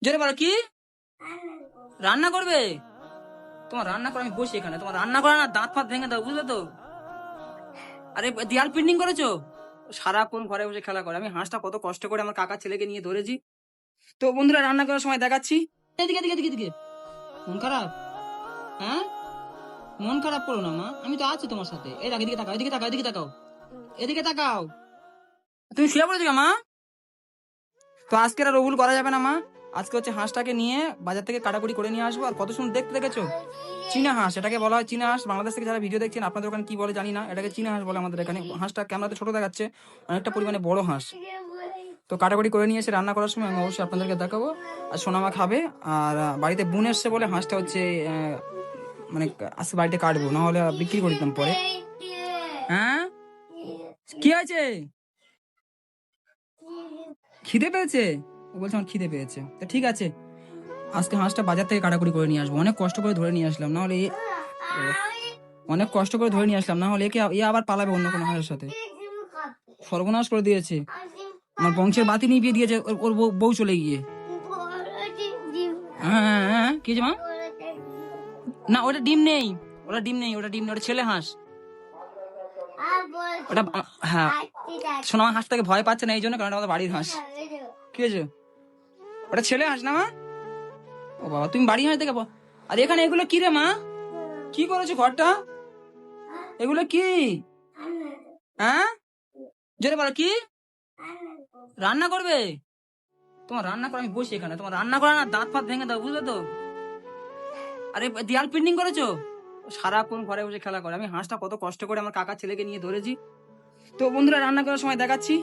জোরে বলো কি রান্না করবে? তোমার রান্না করে আমি বসি এখানে, তোমার রান্না করে না দাঁত ফাত ভেঙে দাও, বুঝলে তো? আরে দেয়াল পেন্টিং করেছো? সারাক্ষণ ঘরে বসে খেলা করে। আমি হাঁসটা কত কষ্ট করে আমার কাকা ছেলেকে নিয়ে ধরেছি। তো বন্ধুরা রান্না করার সময় দেখাচ্ছি। এদিকে এদিকে এদিকে এদিকে। মন খারাপ? হ্যাঁ, মন খারাপ করো না মা, আমি তো আছি তোমার সাথে। এই দেখ, এদিকে তাকাও, এদিকে তাকাও, এদিকে তাকাও, এদিকে তাকাও। তুমি শুয়ে পড়েছো কেন মা? তো আজকে আর ওগুলো করা যাবে না মা। আজকে হচ্ছে হাঁসটাকে নিয়ে বাজার থেকে কাটাকুটি করে নিয়ে আসবো। আর কত সুন্দর দেখতে, দেখেছো? চীনা হাঁস, এটাকে বলা হয় চীনা হাঁস। বাংলাদেশ থেকে যারা ভিডিও দেখছেন, আপনাদের ওখানে কি বলে জানি না, এটাকে চীনা হাঁস বলে আমাদের এখানে। হাঁসটা ক্যামেরাতে ছোট দেখাচ্ছে, অনেকটা পরিমাণে বড় হাঁস। তো কাটাকুটি করে নিয়ে এসে রান্না করার সময় আমি অবশ্যই আপনাদেরকে দেখাবো। আর সোনামা খাবে। আর বাড়িতে বোন এসছে বলে হাঁসটা হচ্ছে মানে আজকে বাড়িতে কাটবো, না হলে বিক্রি করে দিতাম পরে। হ্যাঁ, কি আছে? খিদে পেয়েছে? ও বলছে আমার খিদে পেয়েছে। তো ঠিক আছে, আজকে হাঁসটা বাজার থেকে কাটাকুটি করে নিয়ে আসবো। অনেক কষ্ট করে ধরে নিয়ে আসলাম, না হলে অনেক কষ্ট করে ধরে নিয়ে আসলাম, না হলে এ আবার পালাবে অন্য কোনো হাঁসের সাথে। সর্বনাশ করে দিয়েছে, আমার বংশের বাতি নিভিয়ে দিয়েছে ওর বউ চলে গিয়ে। হ্যাঁ হ্যাঁ হ্যাঁ, কি যে মা? না, ওটা ডিম নেই, ওটা ডিম নেই, ওটা ডিম নেই, ওটা ছেলে হাঁস ওটা। হ্যাঁ, শোনো, আমার হাঁসটাকে ভয় পাচ্ছে না এই জন্য, কারণ আমাদের বাড়ির হাঁস। কি হয়েছে? ওটা ছেলে হাঁস না মা? ও বাবা, তুমি বাড়ি হাঁস দেখে। আর এখানে এগুলো কি রে মা? কি করেছো ঘরটা? এগুলো কি? হ্যাঁ, জোরে বলো কি রান্না করবে? তোমার রান্না করে আমি বসি এখানে, তোমার রান্না করে না দাঁত ফাত ভেঙে দাও, বুঝলে তো? আরে দেয়াল পেন্টিং করেছো? সারাক্ষণ ঘরে বসে খেলা করে। আমি হাঁসটা কত কষ্ট করে আমার কাকা ছেলেকে নিয়ে ধরেছি। তো বন্ধুরা রান্না করার সময় দেখাচ্ছি।